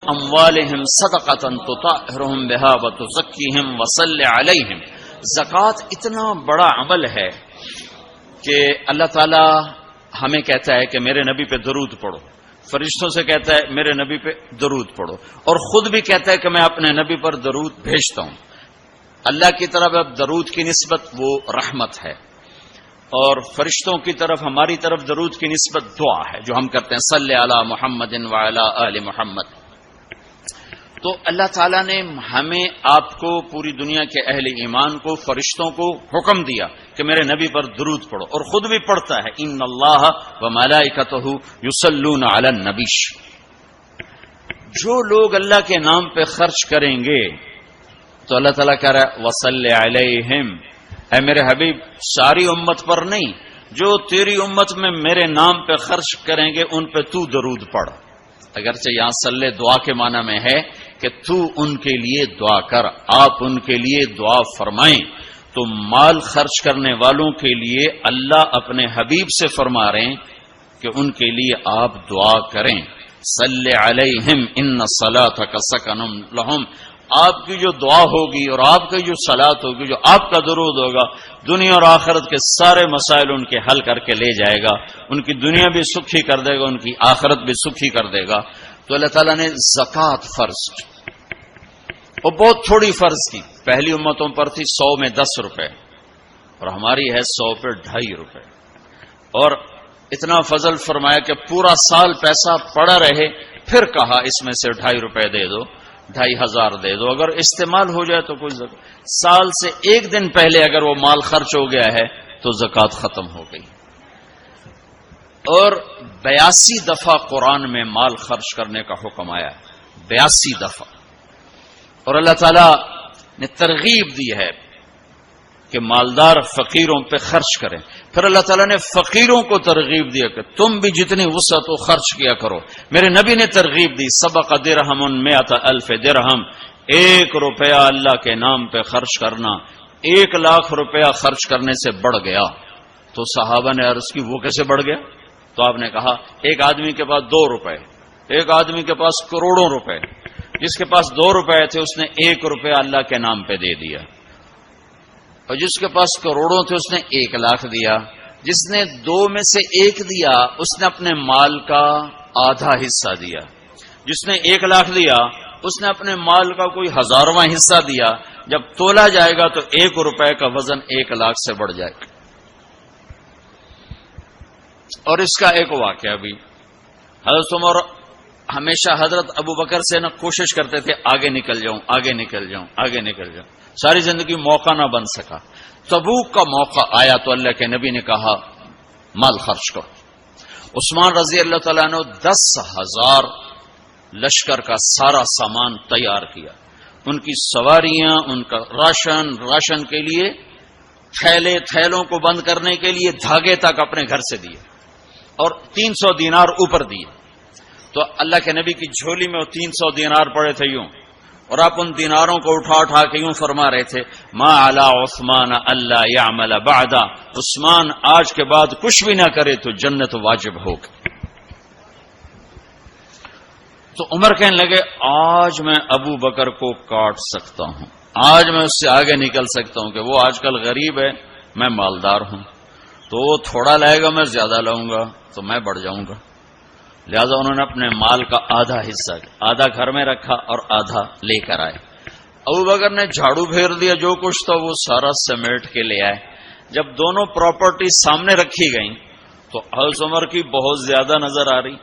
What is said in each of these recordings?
اموالہم صدقۃ تطہرہم بہا وتزکیہم وصلی علیہم. زکوٰۃ اتنا بڑا عمل ہے کہ اللہ تعالی ہمیں کہتا ہے کہ میرے نبی پہ درود پڑھو، فرشتوں سے کہتا ہے میرے نبی پہ درود پڑھو، اور خود بھی کہتا ہے کہ میں اپنے نبی پر درود بھیجتا ہوں. اللہ کی طرف اب درود کی نسبت وہ رحمت ہے، اور فرشتوں کی طرف ہماری طرف درود کی نسبت دعا ہے جو ہم کرتے ہیں، صلی علی محمد وعلی آل محمد. تو اللہ تعالیٰ نے ہمیں آپ کو، پوری دنیا کے اہل ایمان کو، فرشتوں کو حکم دیا کہ میرے نبی پر درود پڑھو، اور خود بھی پڑھتا ہے، ان اللہ وملائکتہ یصلون علی النبی. جو لوگ اللہ کے نام پہ خرچ کریں گے تو اللہ تعالیٰ کہہ رہا ہے وصلی علیہم، اے میرے حبیب ساری امت پر نہیں، جو تیری امت میں میرے نام پہ خرچ کریں گے ان پہ تو درود پڑھ. اگرچہ یہاں صلی دعا کے معنی میں ہے کہ تو ان کے لیے دعا کر، آپ ان کے لیے دعا فرمائیں. تو مال خرچ کرنے والوں کے لیے اللہ اپنے حبیب سے فرما رہے ہیں کہ ان کے لیے آپ دعا کریں. صلی علیہم ان صلاتک سکن لہم. آپ کی جو دعا ہوگی اور آپ کی جو صلات ہوگی، جو آپ کا درود ہوگا، دنیا اور آخرت کے سارے مسائل ان کے حل کر کے لے جائے گا. ان کی دنیا بھی سکھی کر دے گا، ان کی آخرت بھی سکھی کر دے گا. تو اللہ تعالیٰ نے زکوٰۃ فرض کی، اور بہت تھوڑی فرض کی. پہلی امتوں پر تھی 100 میں 10 روپے، اور ہماری ہے 100 پہ 2.5 روپے. اور اتنا فضل فرمایا کہ پورا سال پیسہ پڑا رہے، پھر کہا اس میں سے 2.5 روپے دے دو، 2,500 دے دو. اگر استعمال ہو جائے تو کوئی سال سے ایک دن پہلے اگر وہ مال خرچ ہو گیا ہے تو زکوٰۃ ختم ہو گئی. اور 82 دفعہ قرآن میں مال خرچ کرنے کا حکم آیا ہے، 82 دفعہ. اور اللہ تعالیٰ نے ترغیب دی ہے کہ مالدار فقیروں پہ خرچ کریں. پھر اللہ تعالیٰ نے فقیروں کو ترغیب دیا کہ تم بھی جتنی وسعت ہو خرچ کیا کرو. میرے نبی نے ترغیب دی، سبق درہم 100,000 درہم. 1 روپیہ اللہ کے نام پہ خرچ کرنا 1 لاکھ روپیہ خرچ کرنے سے بڑھ گیا. تو صحابہ نے عرض کی وہ کیسے بڑھ گیا؟ تو آپ نے کہا ایک آدمی کے پاس 2 روپے، ایک آدمی کے پاس کروڑوں روپے. جس کے پاس 2 روپے تھے اس نے 1 روپیہ اللہ کے نام پہ دے دیا، اور جس کے پاس کروڑوں تھے اس نے 1 لاکھ دیا. جس نے 2 میں سے 1 دیا اس نے اپنے مال کا آدھا حصہ دیا. جس نے 1 لاکھ دیا اس نے اپنے مال کا کوئی 1000واں حصہ دیا. جب تولا جائے گا تو 1 روپے کا وزن 1 لاکھ سے بڑھ جائے گا. اور اس کا ایک واقعہ بھی، حضرت عمر ہمیشہ حضرت ابو بکر سے نہ کوشش کرتے تھے آگے نکل جاؤں، آگے نکل جاؤں، آگے نکل جاؤں. ساری زندگی موقع نہ بن سکا. تبوک کا موقع آیا تو اللہ کے نبی نے کہا مال خرچ کرو. عثمان رضی اللہ تعالیٰ نے 10,000 لشکر کا سارا سامان تیار کیا. ان کی سواریاں، ان کا راشن کے لیے تھیلوں کو بند کرنے کے لیے دھاگے تک اپنے گھر سے دیے، اور 300 دینار اوپر دیے. تو اللہ کے نبی کی جھولی میں وہ 300 دینار پڑے تھے یوں، اور آپ ان دیناروں کو اٹھا کے یوں فرما رہے تھے ما علی عثمان اللہ یعمل بعد. عثمان آج کے بعد کچھ بھی نہ کرے تو جنت واجب ہوگی. تو عمر کہنے لگے آج میں ابو بکر کو کاٹ سکتا ہوں، آج میں اس سے آگے نکل سکتا ہوں کہ وہ آج کل غریب ہے، میں مالدار ہوں. تو وہ تھوڑا لائے گا، میں زیادہ لاؤں گا تو میں بڑھ جاؤں گا. لہذا انہوں نے اپنے مال کا آدھا حصہ، آدھا گھر میں رکھا اور آدھا لے کر آئے. ابو بکر نے جھاڑو پھیر دیا، جو کچھ تھا وہ سارا سمیٹ کے لے آئے. جب دونوں پراپرٹی سامنے رکھی گئیں تو حضرت عمر کی بہت زیادہ نظر آ رہی،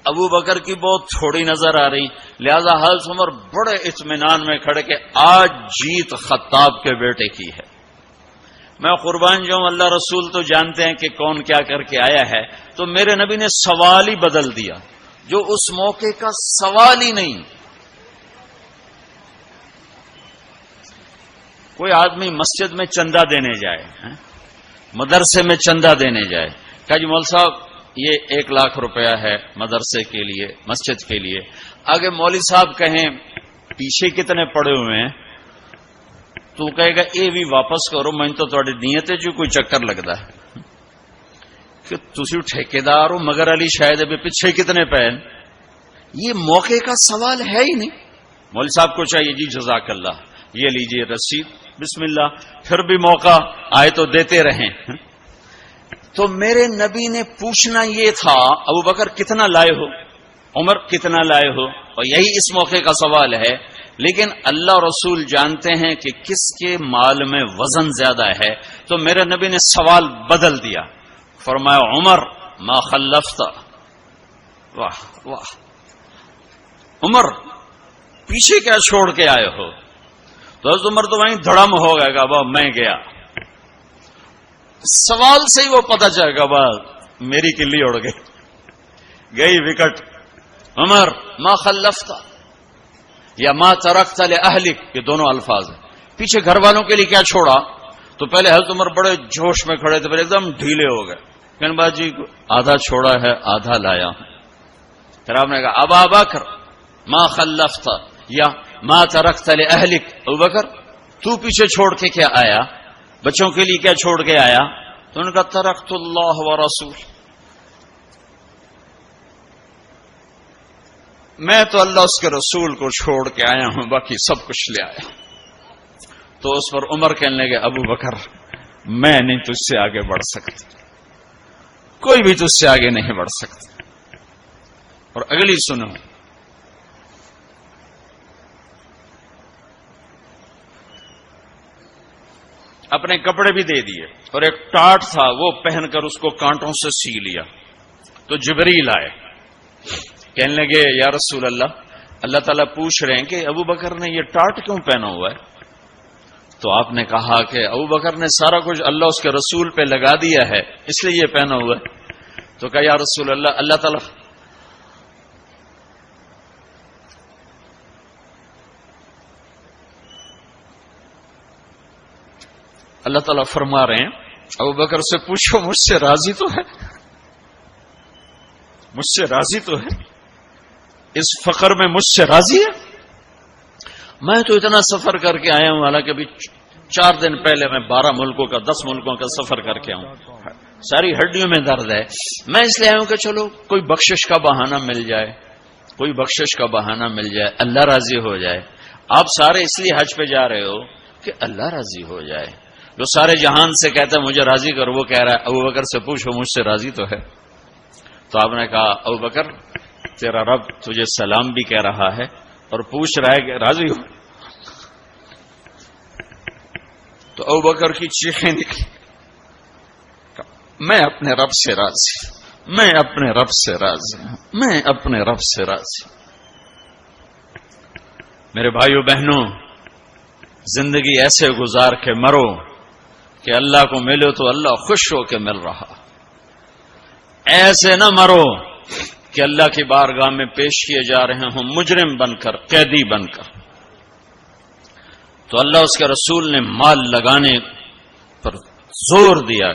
ابو بکر کی بہت تھوڑی نظر آ رہی. لہذا حضرت عمر بڑے اطمینان میں کھڑے کہ آج جیت خطاب کے بیٹے کی ہے. میں قربان جاؤں، اللہ رسول تو جانتے ہیں کہ کون کیا کر کے آیا ہے. تو میرے نبی نے سوال ہی بدل دیا جو اس موقع کا سوال ہی نہیں. کوئی آدمی مسجد میں چندہ دینے جائے، مدرسے میں چندہ دینے جائے، کہا جی مول صاحب یہ 1 لاکھ روپیہ ہے مدرسے کے لیے، مسجد کے لیے. آگے مولوی صاحب کہیں پیچھے کتنے پڑے ہوئے ہیں، تو کہے گا یہ بھی واپس کرو، میں تو تھوڑی نیت ہے جو کوئی چکر لگتا ہے کہ تسی ٹھیکیدار ہو، مگر علی شاید ابھی پیچھے کتنے پے. یہ موقع کا سوال ہے ہی نہیں. مول صاحب کو چاہیے جی جزاک اللہ یہ لیجئے رسید بسم اللہ، پھر بھی موقع آئے تو دیتے رہیں. تو میرے نبی نے پوچھنا یہ تھا ابو بکر کتنا لائے ہو، عمر کتنا لائے ہو، اور یہی اس موقع کا سوال ہے. لیکن اللہ رسول جانتے ہیں کہ کس کے مال میں وزن زیادہ ہے، تو میرے نبی نے سوال بدل دیا، فرمایا عمر ما خلفت. واہ واہ، عمر پیچھے کیا چھوڑ کے آئے ہو؟ تو حضرت عمر تو وہیں دھڑم ہو گئے گا، با میں گیا. سوال سے ہی وہ پتہ چلے گا، با میری کلی اڑ گئی وکٹ. عمر ما خلفت یا ما ترکت لأہلک، یہ دونوں الفاظ ہیں. پیچھے گھر والوں کے لیے کیا چھوڑا؟ تو پہلے حضرت عمر بڑے جوش میں کھڑے تھے، پھر ایک دم ڈھیلے ہو گئے. کہنے با جی آدھا چھوڑا ہے آدھا لایا ہوں. پھر آپ نے کہا ابا بکر ما خلفت یا ما ترکت لأہلک، ابو بکر تو پیچھے چھوڑ کے کیا آیا، بچوں کے لیے کیا چھوڑ کے آیا؟ تو انہوں نے کہا ترکت اللہ ورسول، میں تو اللہ اس کے رسول کو چھوڑ کے آیا ہوں، باقی سب کچھ لے آیا. تو اس پر عمر کہنے لگے ابو بکر میں نہیں تجھ سے آگے بڑھ سکتا، کوئی بھی تجھ سے آگے نہیں بڑھ سکتا. اور اگلی سنو، اپنے کپڑے بھی دے دیے اور ایک ٹاٹ تھا وہ پہن کر اس کو کانٹوں سے سی لیا. تو جبریل آئے، کہنے لگے یا رسول اللہ تعالیٰ پوچھ رہے ہیں کہ ابو بکر نے یہ ٹاٹ کیوں پہنا ہوا ہے؟ تو آپ نے کہا کہ ابو بکر نے سارا کچھ اللہ اس کے رسول پہ لگا دیا ہے اس لیے یہ پہنا ہوا ہے. تو کہا یا رسول اللہ تعالیٰ فرما رہے ہیں ابو بکر سے پوچھو مجھ سے راضی تو ہے، مجھ سے راضی تو ہے، اس فقر میں مجھ سے راضی ہے؟ میں تو اتنا سفر کر کے آیا ہوں، حالانکہ ابھی 4 دن پہلے میں 12 ملکوں کا 10 ملکوں کا سفر کر کے آؤں، ساری ہڈیوں میں درد ہے. میں اس لیے آیا ہوں کہ چلو کوئی بخشش کا بہانہ مل جائے، کوئی بخشش کا بہانہ مل جائے، اللہ راضی ہو جائے. آپ سارے اس لیے حج پہ جا رہے ہو کہ اللہ راضی ہو جائے. جو سارے جہان سے کہتا ہے مجھے راضی کر، وہ کہہ رہا ہے ابو بکر سے پوچھو مجھ سے راضی تو ہے. تو آپ نے کہا ابو بکر تیرا رب تجھے سلام بھی کہہ رہا ہے اور پوچھ رہا ہے کہ راضی ہو. تو ابو بکر کی چیخیں نکلی، میں اپنے رب سے راضی، میں اپنے رب سے راضی، میں اپنے رب سے راضی. میرے بھائیو بہنوں، زندگی ایسے گزار کے مرو کہ اللہ کو ملو تو اللہ خوش ہو کے مل رہا، ایسے نہ مرو کہ اللہ کی بارگاہ میں پیش کیے جا رہے ہوں مجرم بن کر، قیدی بن کر. تو اللہ اس کے رسول نے مال لگانے پر زور دیا